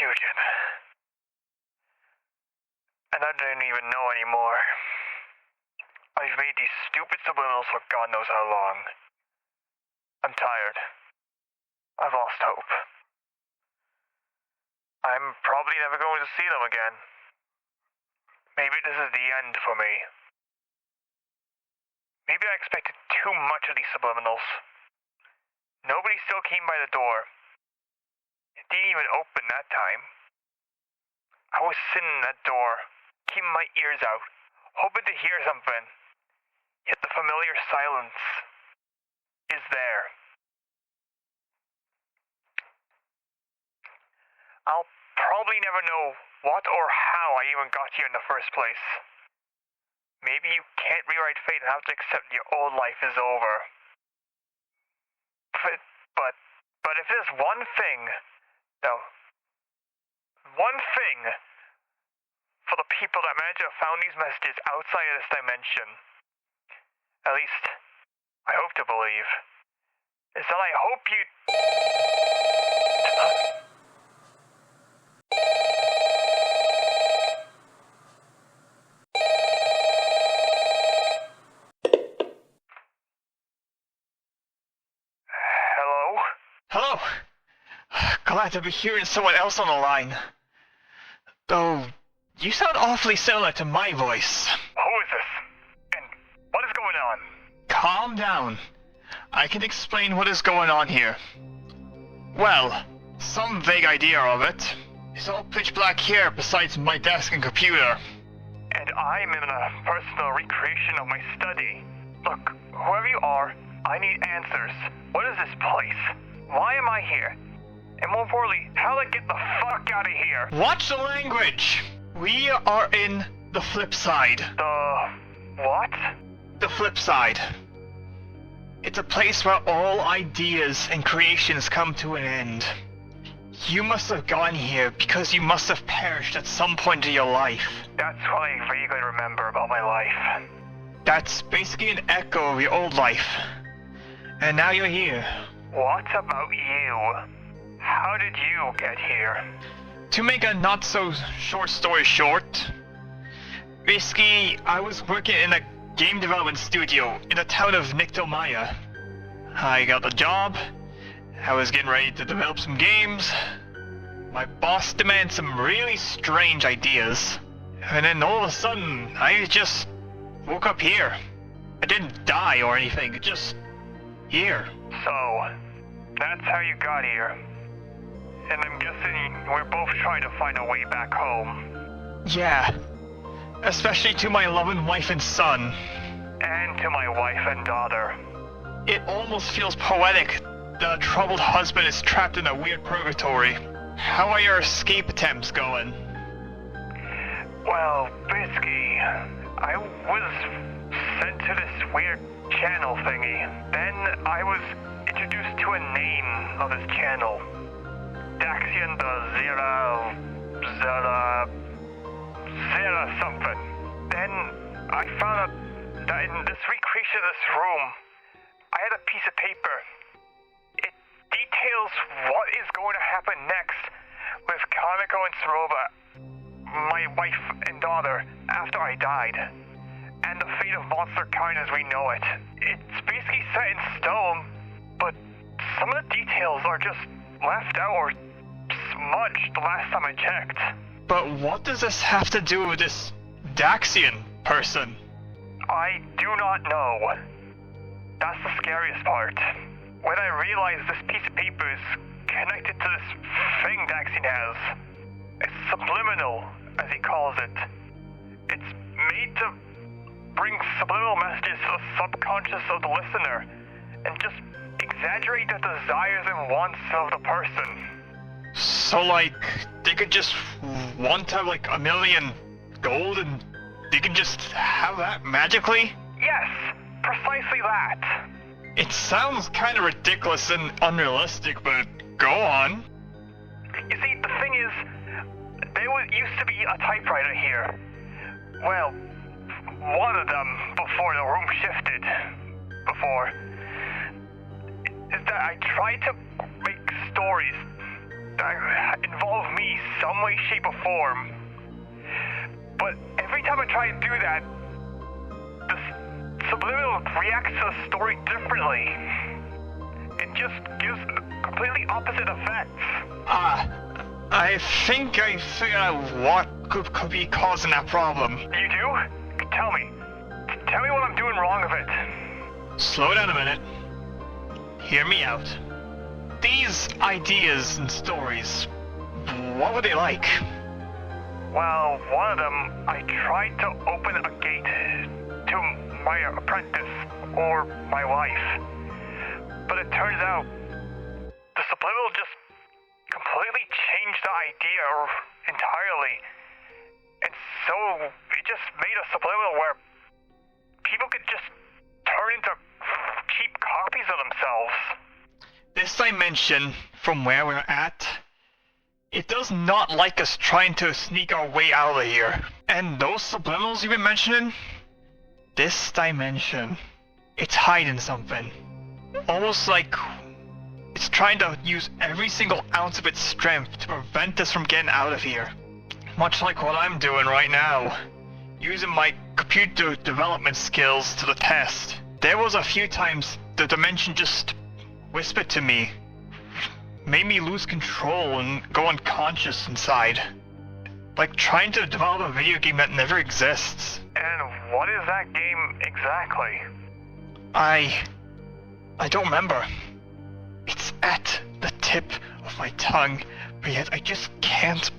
Chujin. And I don't even know anymore. I've made these stupid subliminals for God knows how long. I'm tired. I've lost hope. I'm probably never going to see them again. Maybe this is the end for me. Maybe I expected too much of these subliminals. Nobody still came by the door. It didn't even open that time. I was sitting in that door, keeping my ears out, hoping to hear something. Yet the familiar silence is there. I'll probably never know what or how I even got here in the first place. Maybe you can't rewrite fate and have to accept your old life is over. But if there's one thing for the people that manage to have found these messages outside of this dimension, at least I hope to believe, is that I hope you... Hello. Glad to be hearing someone else on the line. Though, you sound awfully similar to my voice. Who is this? And what is going on? Calm down. I can explain what is going on here. Well, some vague idea of it. It's all pitch black here besides my desk and computer. And I'm in a personal recreation of my study. Look, whoever you are, I need answers. What is this place? Why am I here? And more importantly, how to get the fuck out of here? Watch the language! We are in the Flipside. The... what? The Flipside. It's a place where all ideas and creations come to an end. You must have gone here because you must have perished at some point in your life. That's what I vaguely remember about my life. That's basically an echo of your old life. And now you're here. What about you? How did you get here? To make a not so short story short, basically I was working in a game development studio in the town of Maya. I got the job, I was getting ready to develop some games. My boss demanded some really strange ideas. And then all of a sudden, I just woke up here. I didn't die or anything, just here. So, that's how you got here. And I'm guessing we're both trying to find a way back home. Yeah. Especially to my loving wife and son. And to my wife and daughter. It almost feels poetic that a troubled husband is trapped in a weird purgatory. How are your escape attempts going? Well, basically, I was sent to this weird channel thingy. Then I was introduced to a name of this channel. Daxian the Zera something. Then I found out that in this recreation of this room, I had a piece of paper. It details what is going to happen next with Kamiko and Sarova, my wife and daughter, after I died, and the fate of monster kind as we know it. It's basically set in stone, but some of the details are just left out or smudged the last time I checked. But what does this have to do with this Daxian person? I do not know. That's the scariest part. When I realized this piece of paper is connected to this thing Daxian has, a subliminal, as he calls it. It's made to bring subliminal messages to the subconscious of the listener and just exaggerate the desires and wants of the person. So like, they could just want to have like $1 million gold and they can just have that magically? Yes, precisely that. It sounds kind of ridiculous and unrealistic, but go on. You see, the thing is, used to be a typewriter here. Well, one of them before the room shifted. Is that I tried to make stories involve me some way, shape, or form. But every time I try and do that, the subliminal reacts to the story differently. It just gives completely opposite effects. I think I figured out what could be causing that problem. You do? Tell me. Tell me what I'm doing wrong of it. Slow down a minute. Hear me out. These ideas and stories, what were they like? Well, one of them, I tried to open a gate to my apprentice, or my wife. But it turns out, the subliminal just completely changed the idea entirely. And so, it just made a subliminal where people could just turn into cheap copies of themselves. This dimension, from where we're at, it does not like us trying to sneak our way out of here. And those subliminals you've been mentioning, this dimension, it's hiding something. Almost like it's trying to use every single ounce of its strength to prevent us from getting out of here. Much like what I'm doing right now, using my computer development skills to the test. There was a few times the dimension just whispered to me, made me lose control and go unconscious inside. Like trying to develop a video game that never exists. And what is that game exactly? I don't remember. It's at the tip of my tongue, but yet I just can't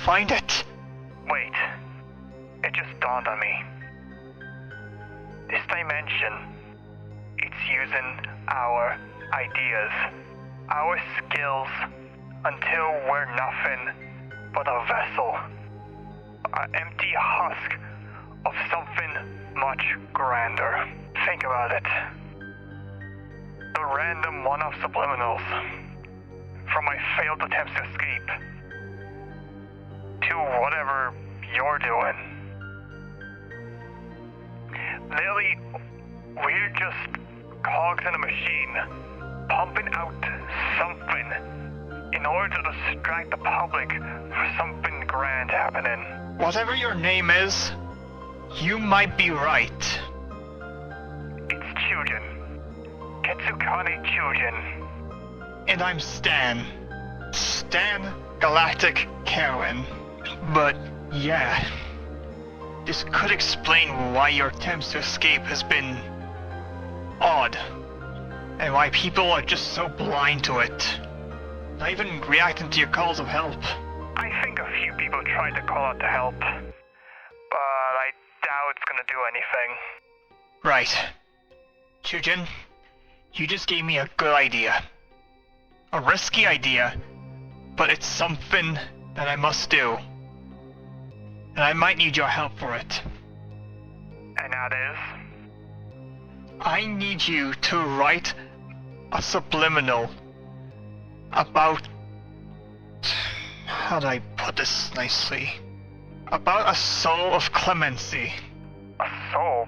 find it. Wait, it just dawned on me. This dimension, it's using our ideas, our skills, until we're nothing but a vessel, an empty husk of something much grander. Think about it. The random one-off subliminals, from my failed attempts to escape, to whatever you're doing. Literally, we're just cogs in a machine, pumping out something in order to distract the public for something grand happening. Whatever your name is, you might be right. It's Chujin. Ketsukane Chujin. And I'm Stan. Stan Galactic Caerwyn. But yeah, this could explain why your attempts to escape has been odd, and why people are just so blind to it, not even reacting to your calls of help. I think a few people tried to call out to help, but I doubt it's gonna do anything. Right. Chujin, you just gave me a good idea. A risky idea, but it's something that I must do. And I might need your help for it. And that is? I need you to write a subliminal about... how do I put this nicely? About a soul of clemency. A soul?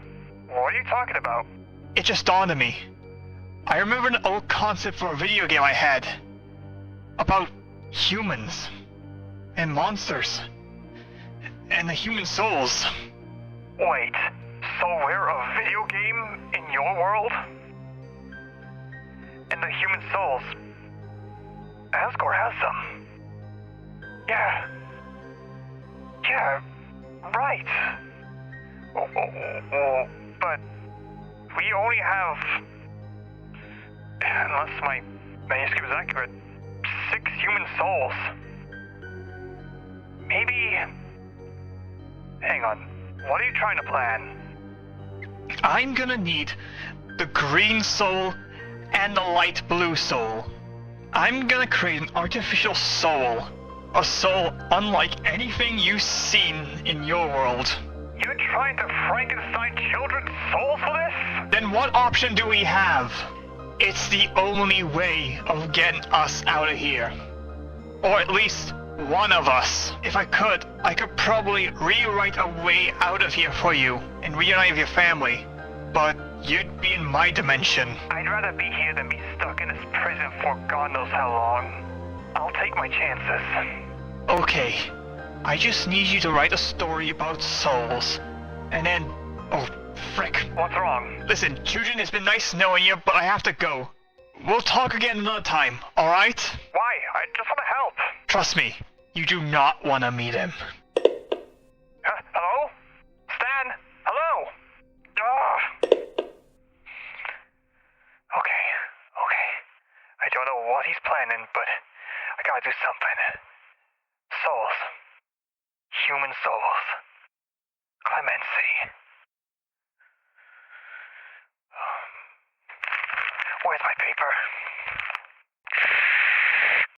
What are you talking about? It just dawned on me. I remember an old concept for a video game I had. About humans. And monsters. And the human souls. Wait, so we're a video game in your world? And the human souls? Asgore has some. Yeah, right. But we only have, unless my manuscript is accurate, 6 human souls. Maybe... Hang on, what are you trying to plan? I'm gonna need the green soul and the light blue soul. I'm gonna create an artificial soul. A soul unlike anything you've seen in your world. You're trying to Frankenstein children's souls for this? Then what option do we have? It's the only way of getting us out of here. Or at least one of us. If I could probably rewrite a way out of here for you and reunite with your family. But you'd be in my dimension. I'd rather be here than be stuck in this prison for God knows how long. I'll my chances. Okay. I just need you to write a story about souls. And then... Oh, frick. What's wrong? Listen, Chujin, it's been nice knowing you, but I have to go. We'll talk again another time, alright? Why? I just want to help. Trust me, you do not want to meet him. Hello? Stan? Hello? Okay. I don't know what he's planning, but I gotta do something. Souls. Human souls. Clemency. Where's my paper?